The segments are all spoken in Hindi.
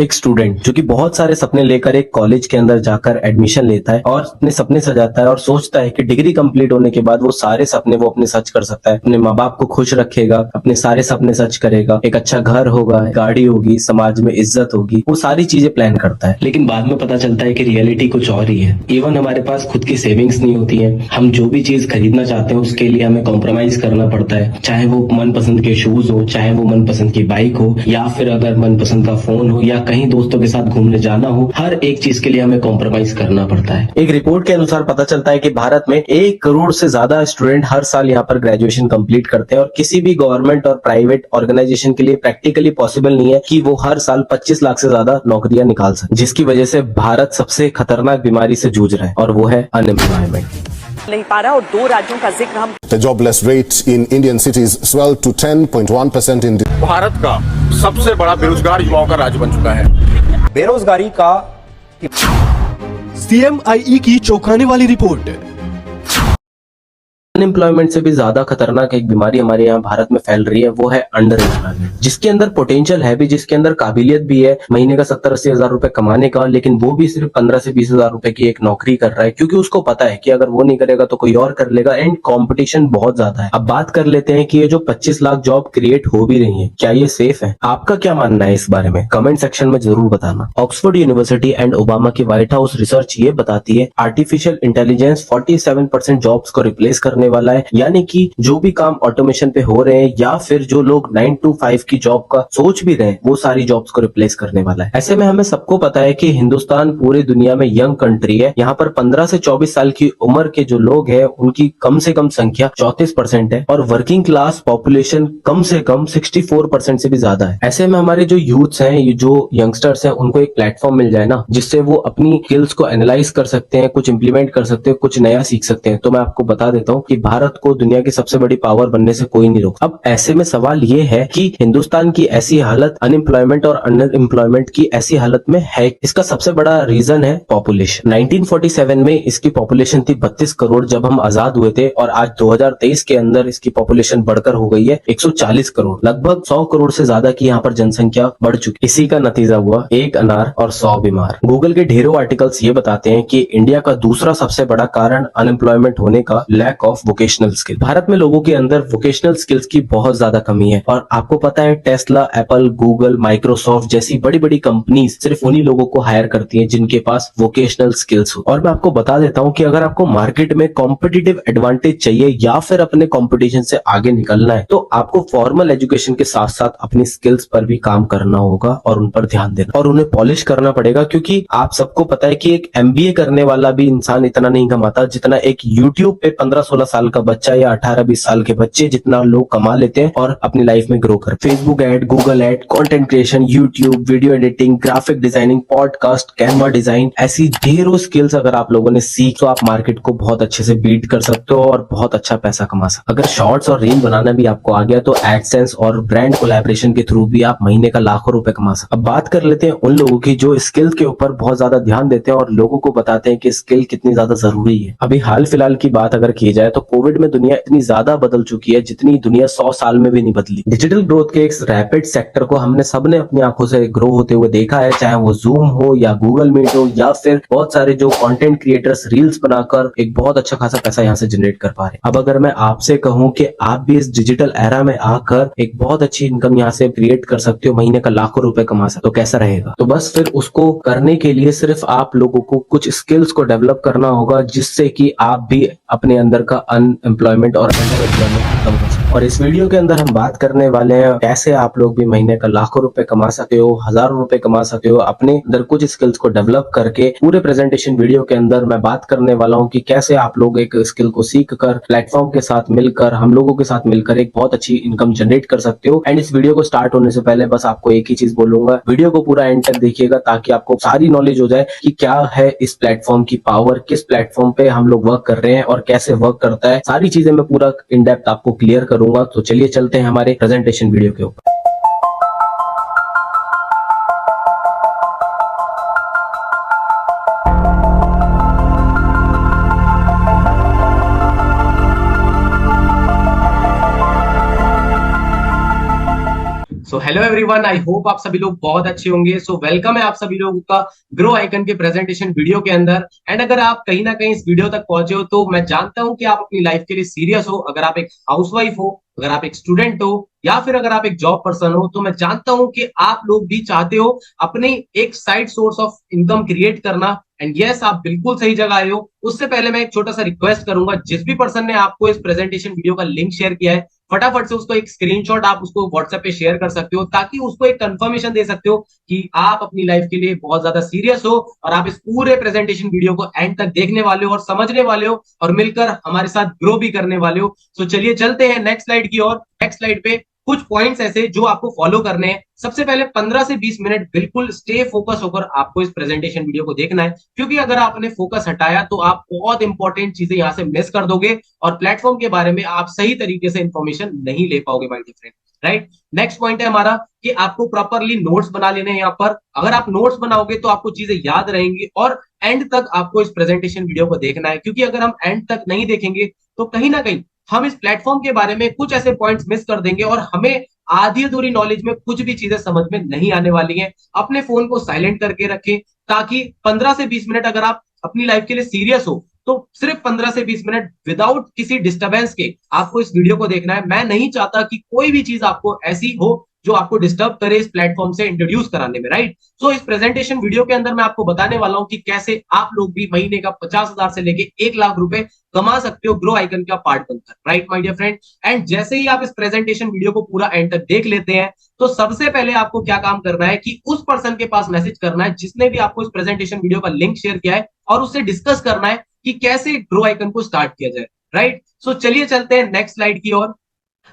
एक स्टूडेंट जो कि बहुत सारे सपने लेकर एक कॉलेज के अंदर जाकर एडमिशन लेता है और अपने सपने सजाता है और सोचता है कि डिग्री कंप्लीट होने के बाद वो सारे सपने वो अपने सच कर सकता है, अपने माँ बाप को खुश रखेगा, अपने सारे सपने सच करेगा, एक अच्छा घर होगा, गाड़ी होगी, समाज में इज्जत होगी, वो सारी चीजें प्लान करता है। लेकिन बाद में पता चलता है कि रियलिटी कुछ और ही है। इवन हमारे पास खुद की सेविंग्स नहीं होती है, हम जो भी चीज खरीदना चाहते हैं उसके लिए हमें कॉम्प्रोमाइज करना पड़ता है, चाहे वो मनपसंद के शूज हो, चाहे वो मनपसंद की बाइक हो, या फिर अगर मनपसंद का फोन हो, या कहीं दोस्तों के साथ घूमने जाना हो, हर एक चीज के लिए हमें कॉम्प्रोमाइज करना पड़ता है। एक रिपोर्ट के अनुसार पता चलता है कि भारत में 1 करोड़ से ज्यादा स्टूडेंट हर साल यहाँ पर ग्रेजुएशन कंप्लीट करते हैं और किसी भी गवर्नमेंट और प्राइवेट ऑर्गेनाइजेशन के लिए प्रैक्टिकली पॉसिबल नहीं है कि वो हर साल 25 लाख से ज्यादा नौकरियां निकाल सके, जिसकी वजह से भारत सबसे खतरनाक बीमारी से जूझ रहा है और वो है अनएम्प्लॉयमेंट। नहीं पा रहा। और 2 राज्यों का जिक्र हम The jobless rate in Indian cities swelled to 10.1% in Bharat का सबसे बड़ा बेरोजगार युवाओं का राज्य बन चुका है। बेरोजगारी का CMIE की चौंकाने वाली रिपोर्ट। अनएम्प्लॉयमेंट से भी ज्यादा खतरनाक एक बीमारी हमारे यहाँ भारत में फैल रही है, वो है अंडर एम्प्लॉयमेंट, जिसके अंदर पोटेंशियल है भी, जिसके अंदर काबिलियत भी है महीने का 70-80 हजार रुपए कमाने का, लेकिन वो भी सिर्फ 15 से 20 हजार रुपए की एक नौकरी कर रहा है, क्योंकि उसको पता है कि अगर वो नहीं करेगा तो कोई और कर लेगा एंड कंपटीशन बहुत ज्यादा है। अब बात कर लेते हैं कि ये जो 25 लाख जॉब क्रिएट हो भी रही है, क्या ये सेफ है? आपका क्या मानना है इस बारे में? कमेंट सेक्शन में जरूर बताना। ऑक्सफोर्ड यूनिवर्सिटी एंड ओबामा की व्हाइट हाउस रिसर्च ये बताती है आर्टिफिशियल इंटेलिजेंस 47% जॉब्स को रिप्लेस करने वाला है, यानी कि जो भी काम ऑटोमेशन पे हो रहे हैं या फिर जो लोग 9 to 5 की जॉब का सोच भी रहे हैं, वो सारी जॉब्स को रिप्लेस करने वाला है। ऐसे में हमें सबको पता है कि हिंदुस्तान पूरी दुनिया में यंग कंट्री है। यहाँ पर 15 से 24 साल की उम्र के जो लोग हैं उनकी कम से कम संख्या 34% है और वर्किंग क्लास पॉपुलेशन कम से कम 64% से भी ज्यादा है। ऐसे में हमारे जो यूथ्स हैं, जो यंगस्टर्स हैं, उनको एक प्लेटफॉर्म मिल जाए ना, जिससे वो अपनी स्किल्स को एनालाइज कर सकते हैं, कुछ इंप्लीमेंट कर सकते हैं, कुछ नया सीख सकते हैं। तो मैं आपको बता देता हूँ कि भारत को दुनिया की सबसे बड़ी पावर बनने से कोई नहीं रोक। अब ऐसे में सवाल ये है कि हिंदुस्तान की ऐसी हालत, अनएम्प्लॉयमेंट और अंडर एम्प्लॉयमेंट की ऐसी हालत में है, इसका सबसे बड़ा रीजन है पॉपुलेशन। 1947 में इसकी पॉपुलेशन थी 32 करोड़ जब हम आजाद हुए थे, और आज 2023 के अंदर इसकी पॉपुलेशन बढ़कर हो गई है 140 करोड़। लगभग 100 करोड़ से ज्यादा की यहाँ पर जनसंख्या बढ़ चुकी। इसी का नतीजा हुआ 1 अनार और 100 बीमार। गूगल के ढेरों आर्टिकल्स ये बताते हैं कि इंडिया का दूसरा सबसे बड़ा कारण अनएम्प्लॉयमेंट होने का lack of vocational skill. Bharat में लोगों के अंदर वोकेशनल स्किल्स की बहुत ज्यादा कमी है, और आपको पता है टेस्ला, एप्पल, गूगल, माइक्रोसॉफ्ट जैसी बड़ी बड़ी कंपनीज सिर्फ उन्हीं लोगों को हायर करती हैं जिनके पास वोकेशनल स्किल्स हो। और मैं आपको बता देता हूं कि अगर आपको मार्केट में कॉम्पिटिटिव एडवांटेज चाहिए या फिर अपने कॉम्पिटिशन से आगे निकलना है, तो आपको फॉर्मल एजुकेशन के साथ साथ अपनी स्किल्स पर भी काम करना होगा और उन पर ध्यान देना और उन्हें पॉलिश करना पड़ेगा, क्योंकि आप सबको पता है कि एक MBA करने वाला भी इंसान इतना नहीं कमाता जितना एक यूट्यूब पे 15-16 साल का बच्चा या 18-20 साल के बच्चे जितना लोग कमा लेते हैं और अपनी लाइफ में ग्रो कर। Facebook ad, Google ad, content creation, YouTube, video editing, graphic designing, podcast, Canva design, ऐसी ढेरों स्किल्स अगर आप लोगों ने सीख तो आप मार्केट को बहुत अच्छे से बीट कर सकते हो और बहुत अच्छा पैसा कमा सकते हो। अगर शॉर्ट्स और रील बनाना भी आपको आ गया तो एडसेंस और ब्रांड कोलैबोरेशन के थ्रू भी आप महीने का लाखों रुपए कमा सकते हो। अब बात कर लेते हैं उन लोगों की जो स्किल के ऊपर बहुत ज्यादा ध्यान देते हैं और लोगों को बताते हैं कि स्किल कितनी ज्यादा जरूरी है। अभी हाल फिलहाल की बात अगर की जाए तो कोविड में दुनिया इतनी ज्यादा बदल चुकी है जितनी दुनिया 100 साल में भी नहीं बदली। डिजिटल ग्रोथ के एक रैपिड सेक्टर को हमने सबने अपनी आंखों से ग्रो होते हुए देखा है, चाहे वो जूम हो या गूगल मीट हो या फिर बहुत सारे जो कंटेंट क्रिएटर्स रील्स बनाकर एक बहुत अच्छा खासा पैसा यहाँ से जनरेट कर पा रहे हैं। अब अगर मैं आपसे कहूं कि आप भी इस डिजिटल एरा में आकर एक बहुत अच्छी इनकम यहाँ से क्रिएट कर सकते हो, महीने का लाखों रुपए कमा सकते हो, तो कैसा रहेगा? तो बस फिर उसको करने के लिए सिर्फ आप लोगों को कुछ स्किल्स को डेवलप करना होगा, जिससे कि आप भी अपने अंदर का अनएम्प्लॉयमेंट और अंडर एम्प्लॉयमेंट खत्म कर सकते। और इस वीडियो के अंदर हम बात करने वाले हैं कैसे आप लोग भी महीने का लाखों रुपए कमा सकते हो, हजारों रुपए कमा सकते हो अपने अंदर कुछ स्किल्स को डेवलप करके। पूरे प्रेजेंटेशन वीडियो के अंदर मैं बात करने वाला हूं कि कैसे आप लोग एक स्किल को सीख कर प्लेटफॉर्म के साथ मिलकर, हम लोगों के साथ मिलकर एक बहुत अच्छी इनकम जनरेट कर सकते हो। एंड इस वीडियो को स्टार्ट होने से पहले बस आपको एक ही चीज बोलूंगा, वीडियो को पूरा एंड तक देखिएगा ताकि आपको सारी नॉलेज हो जाए कि क्या है इस प्लेटफॉर्म की पावर, किस प्लेटफॉर्म पे हम लोग वर्क कर रहे हैं और कैसे वर्क करता है। सारी चीजें मैं पूरा इन डेप्थ आपको क्लियर करूंगा। तो चलिए चलते हैं हमारे प्रेजेंटेशन वीडियो के ऊपर। So hello everyone, I hope आप सभी लोग बहुत अच्छे होंगे। सो वेलकम है आप सभी लोगों का ग्रो आइकन के प्रेजेंटेशन वीडियो के अंदर। एंड अगर आप कहीं ना कहीं इस वीडियो तक पहुंचे हो तो मैं जानता हूं कि आप अपनी लाइफ के लिए सीरियस हो। अगर आप एक हाउसवाइफ हो, अगर आप एक स्टूडेंट हो, या फिर अगर आप एक जॉब पर्सन हो, तो मैं जानता हूं कि आप लोग भी चाहते हो अपनी एक side source of income create करना। एंड यस, आप बिल्कुल सही जगह आए हो। उससे पहले मैं एक छोटा सा रिक्वेस्ट करूंगा, जिस भी पर्सन ने आपको इस प्रेजेंटेशन वीडियो का लिंक शेयर किया है, फटाफट से उसको एक स्क्रीनशॉट आप उसको व्हाट्सएप पे शेयर कर सकते हो, ताकि उसको एक कंफर्मेशन दे सकते हो कि आप अपनी लाइफ के लिए बहुत ज्यादा सीरियस हो और आप इस पूरे प्रेजेंटेशन वीडियो को एंड तक देखने वाले हो और समझने वाले हो और मिलकर हमारे साथ ग्रो भी करने वाले हो। सो चलिए चलते हैं नेक्स्ट स्लाइड की ओर। नेक्स्ट स्लाइड पे कुछ पॉइंट्स ऐसे जो आपको फॉलो करने हैं। सबसे पहले 15 से 20 मिनट बिल्कुल स्टे फोकस होकर आपको इस प्रेजेंटेशन वीडियो को देखना है, क्योंकि अगर आपने फोकस हटाया तो आप बहुत इंपॉर्टेंट चीजें यहां से मिस कर दोगे और प्लेटफॉर्म के बारे में आप सही तरीके से इंफॉर्मेशन नहीं ले पाओगे my dear friend. Right, next point है हमारा कि आपको प्रॉपरली नोट्स बना लेने हैं। यहाँ पर अगर आप नोट्स बनाओगे तो आपको चीजें याद रहेंगी और एंड तक आपको इस प्रेजेंटेशन वीडियो को देखना है, क्योंकि अगर हम एंड तक नहीं देखेंगे तो कहीं ना कहीं हम इस प्लेटफॉर्म के बारे में कुछ ऐसे पॉइंट्स मिस कर देंगे और हमें आधी अधूरी नॉलेज में कुछ भी चीजें समझ में नहीं आने वाली हैं। अपने फोन को साइलेंट करके रखें, ताकि 15 से 20 मिनट अगर आप अपनी लाइफ के लिए सीरियस हो तो सिर्फ 15 से 20 मिनट विदाउट किसी डिस्टरबेंस के आपको इस वीडियो को देखना है। मैं नहीं चाहता कि कोई भी चीज आपको ऐसी हो जो आपको डिस्टर्ब करे इस प्लेटफॉर्म से इंट्रोड्यूस कराने में। राइट, सो इस प्रेजेंटेशन वीडियो के अंदर मैं आपको बताने वाला हूं कि कैसे आप लोग भी महीने का 50,000 से लेके 1 लाख रुपए कमा सकते हो ग्रो आइकन का पार्ट बनकर। Right my dear friend, and जैसे ही आप इस प्रेजेंटेशन वीडियो को पूरा एंड तक देख लेते हैं तो सबसे पहले आपको क्या काम करना है कि उस पर्सन के पास मैसेज करना है जिसने भी आपको इस प्रेजेंटेशन वीडियो का लिंक शेयर किया है, और उससे डिस्कस करना है कि कैसे ग्रो आइकन को स्टार्ट किया जाए। राइट, सो चलिए चलते हैं नेक्स्ट स्लाइड की ओर।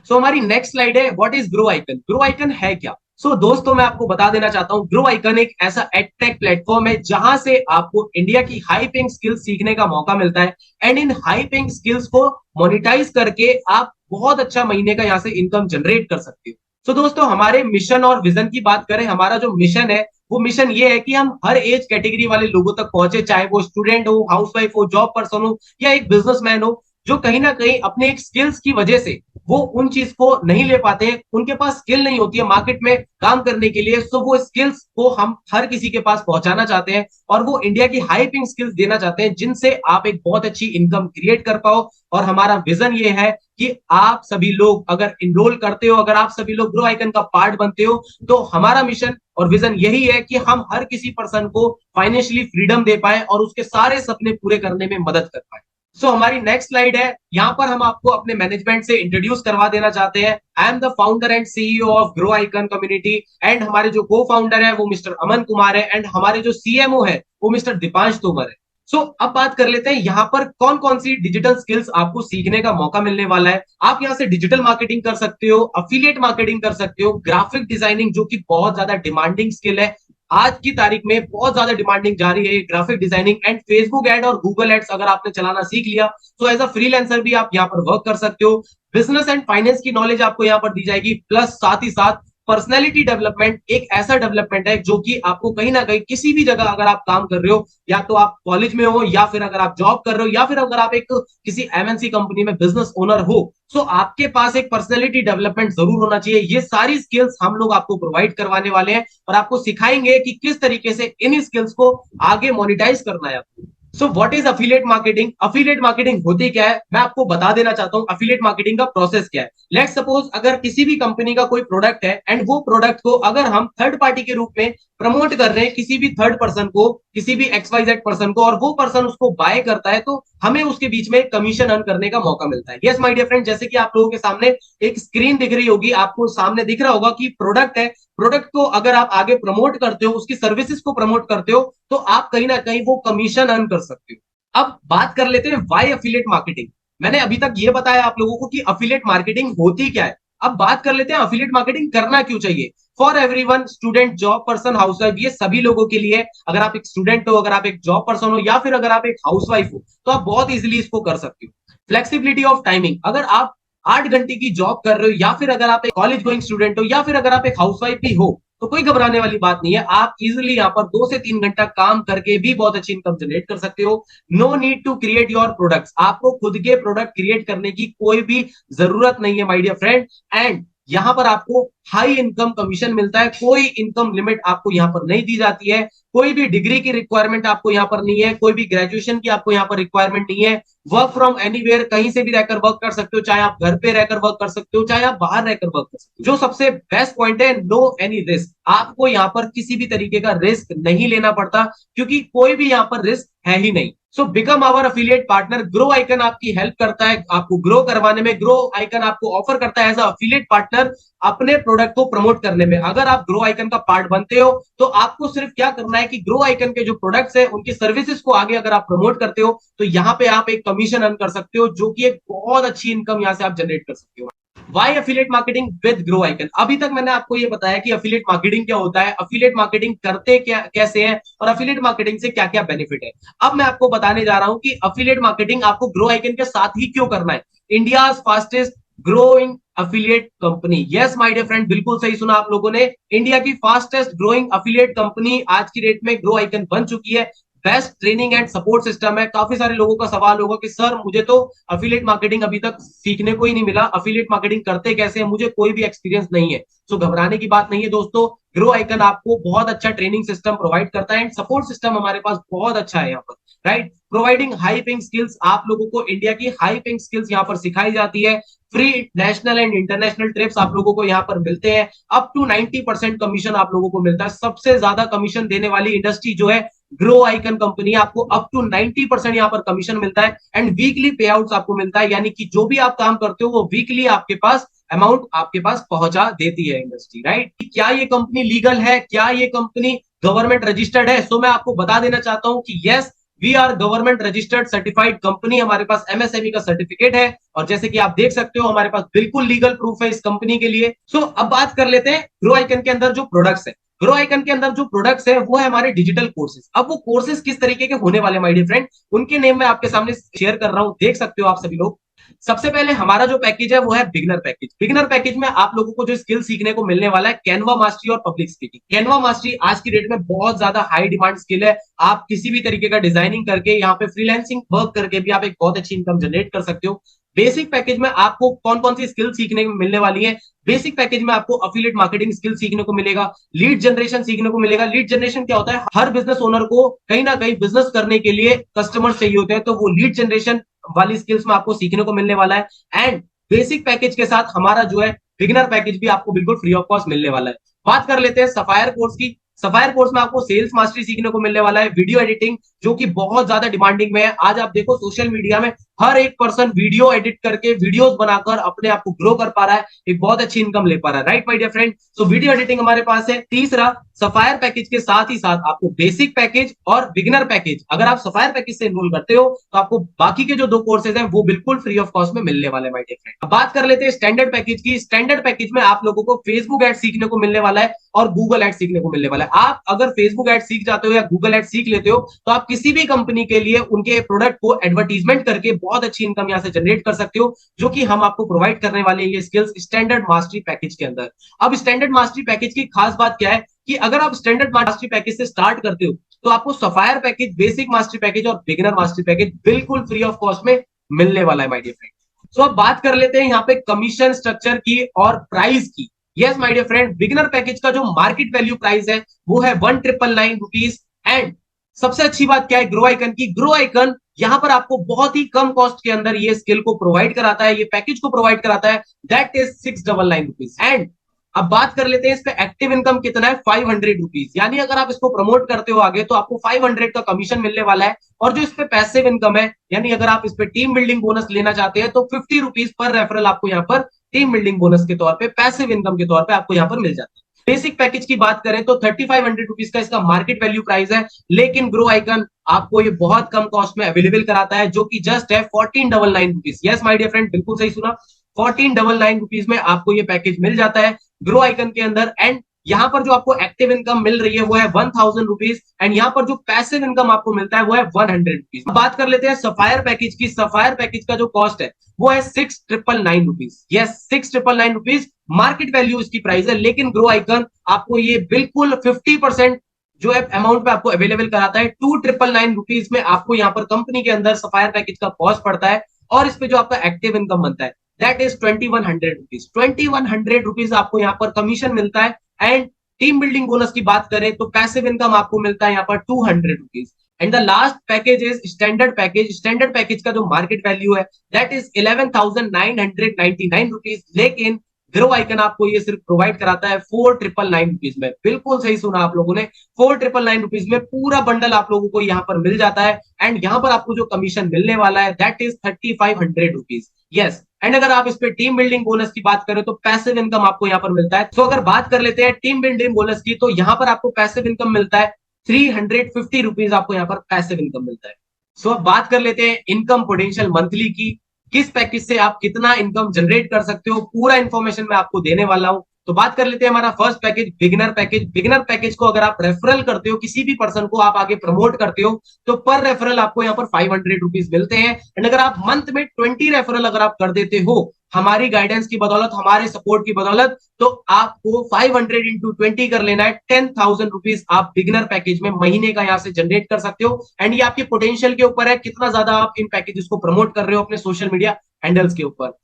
सो हमारी नेक्स्ट स्लाइड है what is grow icon. Grow icon है क्या? दोस्तों मैं आपको बता देना चाहता हूं, ग्रो आइकन एक ऐसा एडटेक प्लेटफॉर्म है जहां से आपको इंडिया की हाई पेइंग स्किल्स सीखने का मौका मिलता है। And in high paying skills को मोनेटाइज करके आप बहुत अच्छा महीने का यहां से इनकम जनरेट कर सकते हो। दोस्तों हमारे मिशन और विजन की बात करें, हमारा जो मिशन है वो मिशन ये है कि हम हर एज कैटेगरी वाले लोगों तक पहुंचे, चाहे वो स्टूडेंट हो, हाउसवाइफ हो, जॉब पर्सन हो या एक बिजनेसमैन हो, जो कहीं ना कहीं अपने एक स्किल्स की वजह से वो उन चीज को नहीं ले पाते हैं, उनके पास स्किल नहीं होती है मार्केट में काम करने के लिए। सो वो स्किल्स को हम हर किसी के पास पहुंचाना चाहते हैं और वो इंडिया की हाई पेइंग स्किल्स देना चाहते हैं, जिनसे आप एक बहुत अच्छी इनकम क्रिएट कर पाओ। और हमारा विजन ये है कि आप सभी लोग अगर इनरोल करते हो, अगर आप सभी लोग ग्रो आइकन का पार्ट बनते हो, तो हमारा मिशन और विजन यही है कि हम हर किसी पर्सन को फाइनेंशियली फ्रीडम दे पाए और उसके सारे सपने पूरे करने में मदद कर पाए। हमारी नेक्स्ट स्लाइड है, यहां पर हम आपको अपने मैनेजमेंट से इंट्रोड्यूस करवा देना चाहते हैं। I am the founder and CEO of grow icon community. And हमारे जो को फाउंडर है वो मिस्टर अमन कुमार है, एंड हमारे जो सीएमओ है वो मिस्टर दीपांश तोमर है। अब बात कर लेते हैं यहाँ पर कौन कौन सी डिजिटल स्किल्स आपको सीखने का मौका मिलने वाला है। आप यहाँ से डिजिटल मार्केटिंग कर सकते हो, अफिलिएट मार्केटिंग कर सकते हो, ग्राफिक डिजाइनिंग जो कि बहुत ज्यादा डिमांडिंग स्किल है, आज की तारीख में बहुत ज्यादा डिमांडिंग जा रही है graphic designing. And Facebook ad और गूगल एड्स अगर आपने चलाना सीख लिया तो एज अ फ्रीलांसर भी आप यहाँ पर वर्क कर सकते हो। बिजनेस एंड फाइनेंस की नॉलेज आपको यहाँ पर दी जाएगी, प्लस साथ ही साथ पर्सनैलिटी डेवलपमेंट एक ऐसा डेवलपमेंट है जो कि आपको कहीं ना कहीं किसी भी जगह अगर आप काम कर रहे हो, या तो आप कॉलेज में हो, या फिर अगर आप जॉब कर रहे हो, या फिर अगर आप एक किसी एमएनसी कंपनी में बिजनेस ओनर हो, सो आपके पास एक पर्सनैलिटी डेवलपमेंट जरूर होना चाहिए। ये सारी स्किल्स हम लोग आपको प्रोवाइड करवाने वाले हैं और आपको सिखाएंगे कि किस तरीके से इन स्किल्स को आगे मोनिटाइज करना है आपको। What is affiliate marketing? Affiliate marketing होती क्या है मैं आपको बता देना चाहता हूं। अफिलिएट मार्केटिंग का प्रोसेस क्या है? लेट्स सपोज अगर किसी भी कंपनी का कोई प्रोडक्ट है एंड वो प्रोडक्ट को अगर हम थर्ड पार्टी के रूप में प्रमोट कर रहे हैं किसी भी थर्ड पर्सन को, किसी भी XYZ पर्सन को, और वो पर्सन उसको बाय करता है, तो हमें उसके बीच में कमीशन अर्न करने का मौका मिलता है। यस माय डियर फ्रेंड, जैसे कि आप लोगों के सामने एक स्क्रीन दिख रही होगी, आपको सामने दिख रहा होगा कि प्रोडक्ट है, प्रोडक्ट को अगर आप आगे प्रमोट करते हो, उसकी सर्विसेज को प्रमोट करते हो, तो आप कहीं ना कहीं वो कमीशन अर्न कर सकते हो। अब बात कर लेते हैं व्हाई अफिलिएट मार्केटिंग। मैंने अभी तक ये बताया आप लोगों को कि अफिलिएट मार्केटिंग होती क्या है। अब बात कर लेते हैं अफिलिएट मार्केटिंग करना क्यों चाहिए। For everyone, student, job person, housewife, ये सभी लोगों के लिए। अगर आप एक स्टूडेंट हो, अगर आप एक जॉब पर्सन हो, या फिर अगर आप एक हाउसवाइफ हो, तो आप बहुत इजीली इसको कर सकते हो। फ्लेक्सिबिलिटी ऑफ टाइमिंग, अगर आप 8 घंटे की जॉब कर रहे हो, या फिर अगर आप एक कॉलेज गोइंग स्टूडेंट हो, या फिर अगर आप एक हाउसवाइफ भी हो, तो कोई घबराने वाली बात नहीं है। आप इजीली यहाँ पर 2 से 3 घंटा काम करके भी बहुत अच्छी इनकम जनरेट कर सकते हो। No need to create your products, आपको खुद के प्रोडक्ट क्रिएट करने की कोई भी जरूरत नहीं है माय डियर फ्रेंड। एंड यहाँ पर आपको हाई इनकम कमीशन मिलता है। कोई इनकम लिमिट आपको यहाँ पर नहीं दी जाती है, कोई भी डिग्री की रिक्वायरमेंट आपको यहाँ पर नहीं है, कोई भी ग्रेजुएशन की आपको यहाँ पर रिक्वायरमेंट नहीं है। वर्क फ्रॉम एनीवेयर, कहीं से भी रहकर वर्क कर सकते हो, चाहे आप घर पे रहकर वर्क कर सकते हो, चाहे आप बाहर रहकर वर्क कर सकते हो। जो सबसे बेस्ट पॉइंट है, नो एनी रिस्क, आपको यहाँ पर किसी भी तरीके का रिस्क नहीं लेना पड़ता, क्योंकि कोई भी यहाँ पर रिस्क है ही नहीं। So become our affiliate partner. Grow Icon आपकी हेल्प करता है आपको ग्रो करवाने में। ग्रो आइकन आपको ऑफर करता है एज अफिलिएट पार्टनर अपने प्रोडक्ट को प्रमोट करने में। अगर आप ग्रो आइकन का पार्ट बनते हो तो आपको सिर्फ क्या करना है कि ग्रो आइकन के जो प्रोडक्ट्स है उनकी सर्विसेज को आगे अगर आप प्रमोट करते हो तो यहाँ पे आप एक कमीशन अर्न कर सकते हो, जो कि एक बहुत अच्छी इनकम यहाँ से आप जनरेट कर सकते हो। Why affiliate marketing with Grow Icon. अभी तक मैंने आपको ये बताया कि एफिलिएट मार्केटिंग क्या होता है, एफिलिएट मार्केटिंग करते क्या कैसे है और एफिलिएट मार्केटिंग से क्या क्या बेनिफिट है। अब मैं आपको बताने जा रहा हूं कि एफिलिएट मार्केटिंग आपको ग्रो आइकन के साथ ही क्यों करना है। India fastest growing affiliate company. Yes my dear friend, बिल्कुल सही सुना आप लोगों ने। इंडिया की फास्टेस्ट ग्रोइंग एफिलिएट कंपनी आज की डेट में ग्रो आइकन बन चुकी है। Best training and support system है। काफी सारे लोगों का सवाल होगा कि सर मुझे तो अफिलिएट मार्केटिंग अभी तक सीखने को ही नहीं मिला, अफिलिएट मार्केटिंग करते कैसे हैं, मुझे कोई भी एक्सपीरियंस नहीं है। सो घबराने की बात नहीं है दोस्तों, ग्रो आइकन आपको बहुत अच्छा ट्रेनिंग सिस्टम प्रोवाइड करता है एंड सपोर्ट सिस्टम हमारे पास बहुत अच्छा है यहाँ पर, right. Providing high paying skills, आप लोगों को इंडिया की हाई पेइंग स्किल्स यहाँ पर सिखाई जाती है। Free national and international trips आप लोगों को यहाँ पर मिलते हैं। अप टू 90% कमीशन आप लोगों को मिलता है। सबसे ज्यादा कमीशन देने वाली इंडस्ट्री जो है ग्रो आइकन कंपनी, आपको अप टू 90% यहाँ पर कमीशन मिलता है एंड वीकली पे आउट्स आपको मिलता है, यानी कि जो भी आप काम करते हो वो वीकली आपके पास अमाउंट आपके पास पहुंचा देती है इंडस्ट्री, राइट। क्या ये कंपनी लीगल है, क्या ये कंपनी गवर्नमेंट रजिस्टर्ड है? सो मैं आपको बता देना चाहता हूं कि yes, we are government registered certified company. हमारे पास एमएसएमई का सर्टिफिकेट है और जैसे कि आप देख सकते हो हमारे पास बिल्कुल लीगल प्रूफ है इस कंपनी के लिए। सो अब बात कर लेते हैं ग्रो आइकन के अंदर जो प्रोडक्ट्स है। ग्रो आइकन के अंदर जो प्रोडक्ट्स है वो है हमारे डिजिटल कोर्सेज। अब वो कोर्सेज किस तरीके के होने वाले माय डियर फ्रेंड, उनके नेम मैं आपके सामने शेयर कर रहा हूं, देख सकते हो आप सभी लोग। सबसे पहले हमारा जो पैकेज है वो है बिगिनर पैकेज। बिगिनर पैकेज में आप लोगों को जो स्किल सीखने को मिलने वाला है कैनवा मास्टरी और पब्लिक स्पीकिंग। कैनवा मास्टरी आज की डेट में बहुत ज्यादा हाई डिमांड स्किल है। आप किसी भी तरीके का डिजाइनिंग करके यहाँ पे फ्रीलांसिंग वर्क करके भी आप एक बहुत अच्छी इनकम जनरेट कर सकते हो। बेसिक पैकेज में आपको कौन कौन सी स्किल सीखने को मिलने वाली है? बेसिक पैकेज में आपको अफिलिएट मार्केटिंग स्किल सीखने को मिलेगा, लीड जनरेशन सीखने को मिलेगा। लीड जनरेशन क्या होता है? हर बिजनेस ओनर को कहीं ना कहीं बिजनेस करने के लिए कस्टमर चाहिए होते हैं, तो वो लीड जनरेशन वाली स्किल्स में आपको सीखने को मिलने वाला है। एंड बेसिक पैकेज के साथ हमारा जो है बिगिनर पैकेज भी आपको बिल्कुल फ्री ऑफ कॉस्ट मिलने वाला है। बात कर लेते हैं सफायर कोर्स की। सफायर कोर्स में आपको सेल्स मास्टरी सीखने को मिलने वाला है, वीडियो एडिटिंग जो कि बहुत ज्यादा डिमांडिंग में है। आज आप देखो सोशल मीडिया में हर एक पर्सन वीडियो एडिट करके वीडियोस बनाकर अपने आप को ग्रो कर पा रहा है, एक बहुत अच्छी इनकम ले पा रहा है, right my dear friend. So video editing हमारे पास है। तीसरा, सफायर पैकेज के साथ ही साथ आपको बेसिक पैकेज और बिगिनर पैकेज, अगर आप सफायर पैकेज से एनरोल करते हो तो आपको बाकी के जो दो कोर्सेज हैं वो बिल्कुल फ्री ऑफ कॉस्ट में मिलने वाले माय डियर फ्रेंड। अब बात कर लेते हैं स्टैंडर्ड पैकेज की। स्टैंडर्ड पैकेज में आप लोगों को फेसबुक एड सीखने को मिलने वाला है और गूगल एड सीखने को मिलने वाला है। आप अगर फेसबुक एड सीख जाते हो या गूगल एड सीख लेते हो तो आप किसी भी कंपनी के लिए उनके प्रोडक्ट को एडवर्टीजमेंट करके बहुत अच्छी इनकम यहां से जनरेट कर सकते हो, जो कि हम आपको प्रोवाइड करने वाले हैं ये स्किल्स स्टैंडर्ड मास्टरी पैकेज के अंदर। अब स्टैंडर्ड मास्टरी पैकेज की खास बात क्या है कि अगर आप स्टैंडर्ड मास्टरी पैकेज से स्टार्ट करते हो तो आपको sapphire package, basic mastery package और बिगिनर मास्टरी पैकेज बिल्कुल फ्री ऑफ कॉस्ट में मिलने वाला है माय डियर फ्रेंड। सो अब बात कर लेते हैं यहाँ पे कमीशन स्ट्रक्चर की और प्राइस की। Yes my dear friend, beginner package का जो मार्केट वैल्यू प्राइस है वो है 1999 रुपीज। एंड सबसे अच्छी बात क्या है ग्रो आइकन की, ग्रो आइकन यहां पर आपको बहुत ही कम कॉस्ट के अंदर ये स्किल को प्रोवाइड कराता है, ये पैकेज को प्रोवाइड कराता है, दैट इज 699 रुपीज। एंड अब बात कर लेते हैं इस पे एक्टिव इनकम कितना है, 500 रुपीज। यानी अगर आप इसको प्रमोट करते हो आगे तो आपको 500 का कमीशन मिलने वाला है। और जो इस पे पैसिव इनकम है, यानी अगर आप इस पे टीम बिल्डिंग बोनस लेना चाहते हैं तो 50 रुपीज पर रेफरल आपको यहाँ पर टीम बिल्डिंग बोनस के तौर पे, पैसिव इनकम के तौर पे आपको यहाँ पर मिल जाता है। बेसिक पैकेज की बात करें तो 3500 रुपीज का इसका मार्केट वैल्यू प्राइस है, लेकिन ग्रो आइकन आपको ये बहुत कम कॉस्ट में अवेलेबल कराता है, जो कि जस्ट है 1499 rupees. Yes my dear friend, बिल्कुल सही सुना, 1499 रुपीज में आपको ये पैकेज मिल जाता है ग्रो आइकन के अंदर। एंड यहाँ पर जो आपको एक्टिव इनकम मिल रही है वो है 1000 रुपीज एंड यहाँ पर जो पैसिव इनकम आपको मिलता है वो है 100 रुपीज। बात कर लेते हैं सफायर पैकेज की। सफायर पैकेज का जो कॉस्ट है वो है 6999 rupees. Yes, 6999 rupees market value इसकी प्राइस है, लेकिन ग्रो आइकन आपको ये बिल्कुल 50% जो है अमाउंट पे आपको अवेलेबल कराता है। 2999 रुपीज में आपको यहाँ पर कंपनी के अंदर सफायर पैकेज का कॉस्ट पड़ता है और इस पे जो आपका एक्टिव इनकम बनता है दैट इज 2100 रुपीज। 2100 रुपीज आपको यहाँ पर कमीशन मिलता है। एंड टीम बिल्डिंग बोनस की बात करें तो पैसिव इनकम आपको मिलता है यहाँ पर 200 rupees. And the last package is standard package. Standard package का जो मार्केट वैल्यू है दैट इज 11,999 रुपीज, लेकिन ग्रो आइकन आपको ये सिर्फ प्रोवाइड कराता है 4,999 रुपीज में। बिल्कुल सही सुना आप लोगों ने, 4,999 रुपीज में पूरा बंडल आप लोगों को यहाँ पर मिल जाता है। एंड यहाँ पर आपको जो कमीशन मिलने वाला है that is 3,500 rupees. Yes, and अगर आप इस पे टीम बिल्डिंग बोनस की बात करें तो पैसिव इनकम आपको यहाँ पर मिलता है। तो अगर बात कर लेते हैं टीम बिल्डिंग बोनस की, तो यहाँ पर आपको पैसिव इनकम मिलता है 350 रुपीज, आपको यहाँ पर पैसिव इनकम मिलता है। सो अब बात कर लेते हैं इनकम पोटेंशियल मंथली की, किस पैकेज से आप कितना इनकम जनरेट कर सकते हो, पूरा इंफॉर्मेशन मैं आपको देने वाला हूं। तो बात कर लेते हैं हमारा first package, beginner package. Beginner package को अगर आप रेफरल करते हो, किसी भी पर्सन को आप आगे प्रमोट करते हो, तो पर रेफरल आपको यहाँ पर 500 रुपीज मिलते हैं। एंड अगर आप मंथ में 20 रेफरल अगर आप कर देते हो हमारी गाइडेंस की बदौलत, हमारे सपोर्ट की बदौलत, तो आपको 500 इंटू 20 कर लेना है, 10,000 रुपीज आप बिगिनर पैकेज में महीने का यहाँ से जनरेट कर सकते हो। एंड ये आपके पोटेंशियल के ऊपर है, कितना ज्यादा आप इन पैकेजेस को प्रमोट कर रहे हो अपने सोशल मीडिया हैंडल्स के ऊपर।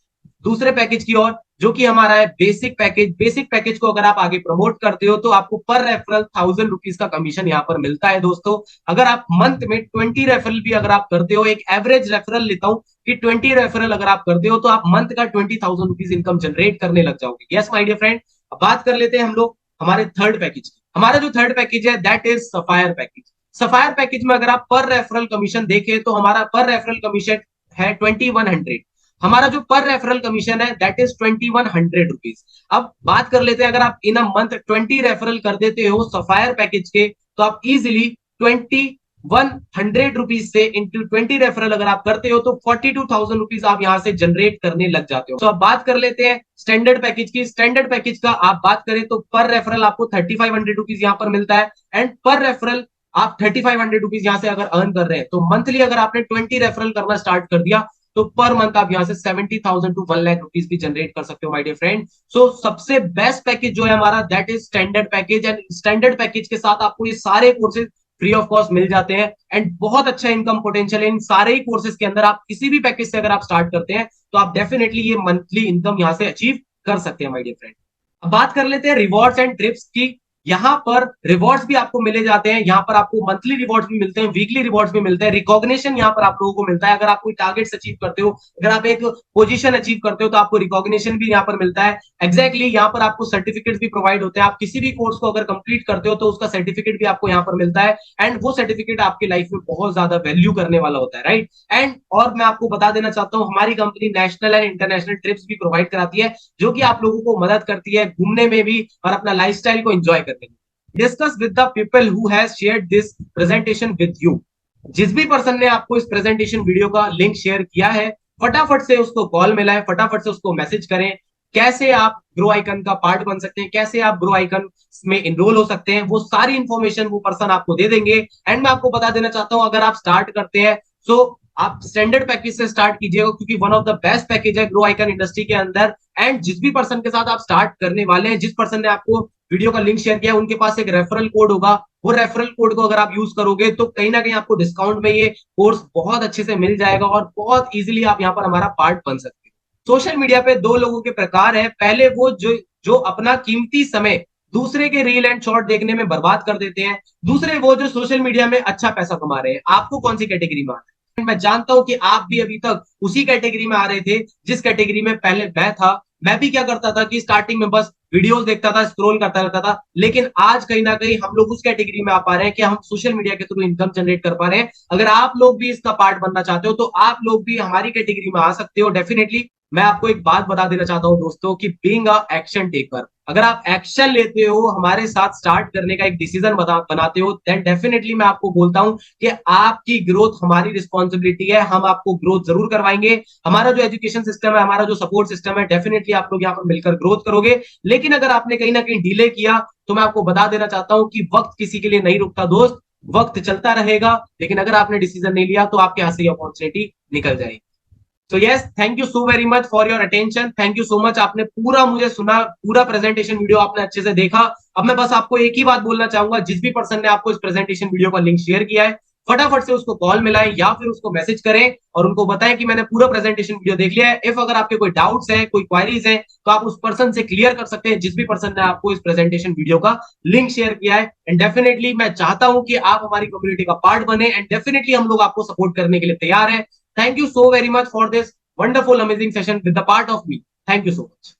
दूसरे पैकेज की ओर, जो कि हमारा है बेसिक पैकेज। बेसिक पैकेज को अगर आप आगे प्रमोट करते हो तो आपको पर रेफरल 1,000 रुपीज का कमीशन यहाँ पर मिलता है दोस्तों। अगर आप मंथ में 20 रेफरल भी अगर आप करते हो, एक एवरेज रेफरल लेता हूं कि 20 रेफरल अगर आप करते हो तो आप मंथ का 20,000 रुपीज इनकम जनरेट करने लग जाओगे। यस माय डियर फ्रेंड, अब बात कर लेते हैं हम लोग हमारे थर्ड पैकेज की। हमारा जो थर्ड पैकेज है that is sapphire package. Sapphire package में अगर आप पर रेफरल कमीशन देखें तो हमारा पर रेफरल कमीशन है 2100। हमारा जो पर रेफरल कमीशन है दैट इज 2100 रुपीज। अब बात कर लेते हैं, अगर आप इन अ मंथ 20 रेफरल कर देते हो सफायर पैकेज के, तो आप इजिली 2100 रुपीज से इंटू 20 रेफरल अगर आप करते हो तो 42,000 रुपीज आप यहां से जनरेट करने लग जाते हो। तो अब बात कर लेते हैं स्टैंडर्ड पैकेज की। स्टैंडर्ड पैकेज का आप बात करें तो पर रेफरल आपको 3,500 रुपीज यहां पर मिलता है। एंड पर रेफरल आप 3,500 रुपीज यहां से अगर अर्न कर रहे हैं तो मंथली अगर आपने 20 रेफरल करना स्टार्ट कर दिया तो पर मंथ आप यहां से 70,000 टू 1 लाख रुपीज भी जनरेट कर सकते हो माय डियर फ्रेंड। सो सबसे बेस्ट पैकेज जो है हमारा that is standard package. And standard package के साथ आपको ये सारे कोर्सेज फ्री ऑफ कॉस्ट मिल जाते हैं। एंड बहुत अच्छा इनकम पोटेंशियल है इन सारे ही कोर्सेज के अंदर। आप किसी भी पैकेज से अगर आप स्टार्ट करते हैं तो आप डेफिनेटली ये मंथली इनकम यहां से अचीव कर सकते हैं माय डियर फ्रेंड। अब बात कर लेते हैं रिवॉर्ड्स एंड ट्रिप्स की। यहाँ पर रिवॉर्ड्स भी आपको मिले जाते हैं, यहाँ पर आपको मंथली रिवॉर्ड्स भी मिलते हैं, वीकली रिवॉर्ड्स भी मिलते हैं, रिकॉग्निशन यहाँ पर आप लोगों को मिलता है। अगर आप कोई टारगेट्स अचीव करते हो, अगर आप एक पोजीशन अचीव करते हो तो आपको रिकॉग्निशन भी यहाँ पर मिलता है। एग्जैक्टली यहाँ पर आपको सर्टिफिकेट भी प्रोवाइड होते हैं। आप किसी भी कोर्स को अगर कंप्लीट करते हो तो उसका सर्टिफिकेट भी आपको यहाँ पर मिलता है। एंड वो सर्टिफिकेट आपकी लाइफ में बहुत ज्यादा वैल्यू करने वाला होता है, राइट। एंड और मैं आपको बता देना चाहता हूँ हमारी company national and international trips भी प्रोवाइड कराती है, जो कि आप लोगों को मदद करती है घूमने में भी और अपना लाइफस्टाइल को एंजॉय करने में। Discuss with the people who has shared this presentation with you. जिस भी पर्सन ने आपको इस प्रेजेंटेशन वीडियो का लिंक शेयर किया है, फटाफट से उसको कॉल मिलाएं, फटाफट से उसको मैसेज करें। कैसे आप ग्रो आइकन का पार्ट बन सकते हैं, कैसे आप ग्रो आइकन में इनरोल हो सकते हैं, वो सारी इंफॉर्मेशन वो पर्सन आपको दे देंगे। एंड मैं आपको बता देना चाहता हूं, अगर आप स्टार्ट करते हैं सो आप स्टैंडर्ड पैकेज से स्टार्ट कीजिएगा, क्योंकि one of the best package है ग्रो आइकन इंडस्ट्री के अंदर। एंड जिस भी पर्सन के साथ आप स्टार्ट करने वाले हैं, जिस पर्सन ने आपको वीडियो का लिंक शेयर किया, उनके पास एक रेफरल कोड होगा। वो रेफरल कोड को अगर आप यूज करोगे तो कहीं ना कहीं आपको डिस्काउंट में ये कोर्स बहुत अच्छे से मिल जाएगा और बहुत इजीली आप यहाँ पर हमारा पार्ट बन सकते हैं। सोशल मीडिया पे दो लोगों के प्रकार है। पहले वो जो अपना कीमती समय दूसरे के रील एंड शॉर्ट देखने में बर्बाद कर देते हैं। दूसरे वो जो सोशल मीडिया में अच्छा पैसा कमा रहे हैं। आपको कौन सी कैटेगरी में आना है? मैं जानता हूं कि आप भी अभी तक उसी कैटेगरी में आ रहे थे जिस कैटेगरी में पहले मैं था। मैं भी क्या करता था कि स्टार्टिंग में बस वीडियोस देखता था, स्क्रॉल करता रहता था, लेकिन आज कहीं ना कहीं हम लोग उस कैटेगरी में आ पा रहे हैं कि हम सोशल मीडिया के थ्रू इनकम जनरेट कर पा रहे हैं। अगर आप लोग भी इसका पार्ट बनना चाहते हो तो आप लोग भी हमारी कैटेगरी में आ सकते हो डेफिनेटली। मैं आपको एक बात बता देना चाहता हूं दोस्तों कि बीइंग अ एक्शन टेकर, अगर आप एक्शन लेते हो, हमारे साथ स्टार्ट करने का एक डिसीजन बनाते हो, देन डेफिनेटली मैं आपको बोलता हूं कि आपकी ग्रोथ हमारी रिस्पॉन्सिबिलिटी है। हम आपको ग्रोथ जरूर करवाएंगे। हमारा जो एजुकेशन सिस्टम है, हमारा जो सपोर्ट सिस्टम है, डेफिनेटली आप लोग यहाँ पर मिलकर ग्रोथ करोगे। लेकिन अगर आपने कहीं ना कहीं डिले किया तो मैं आपको बता देना चाहता हूं कि वक्त किसी के लिए नहीं रुकता दोस्त, वक्त चलता रहेगा। लेकिन अगर आपने डिसीजन नहीं लिया तो आपके हाथ से अपॉर्चुनिटी निकल जाएगी। So yes, thank you so very much for your attention. Thank you so much. आपने पूरा मुझे सुना, पूरा प्रेजेंटेशन वीडियो आपने अच्छे से देखा। अब मैं बस आपको एक ही बात बोलना चाहूंगा, जिस भी पर्सन ने आपको इस प्रेजेंटेशन वीडियो का लिंक शेयर किया है, फटाफट से उसको कॉल मिलाएं या फिर उसको मैसेज करें और उनको बताएं कि मैंने पूरा प्रेजेंटेशन वीडियो देख लिया है। इफ अगर आपके कोई डाउट्स हैं, कोई क्वारीज हैं, तो आप उस पर्सन से क्लियर कर सकते हैं, जिस भी पर्सन ने आपको इस प्रेजेंटेशन वीडियो का लिंक शेयर किया है। एंड डेफिनेटली मैं चाहता हूं कि आप हमारी कम्युनिटी का पार्ट बने एंड डेफिनेटली हम लोग आपको सपोर्ट करने के लिए तैयार हैं। Thank you so very much for this wonderful amazing session with the part of me. Thank you so much.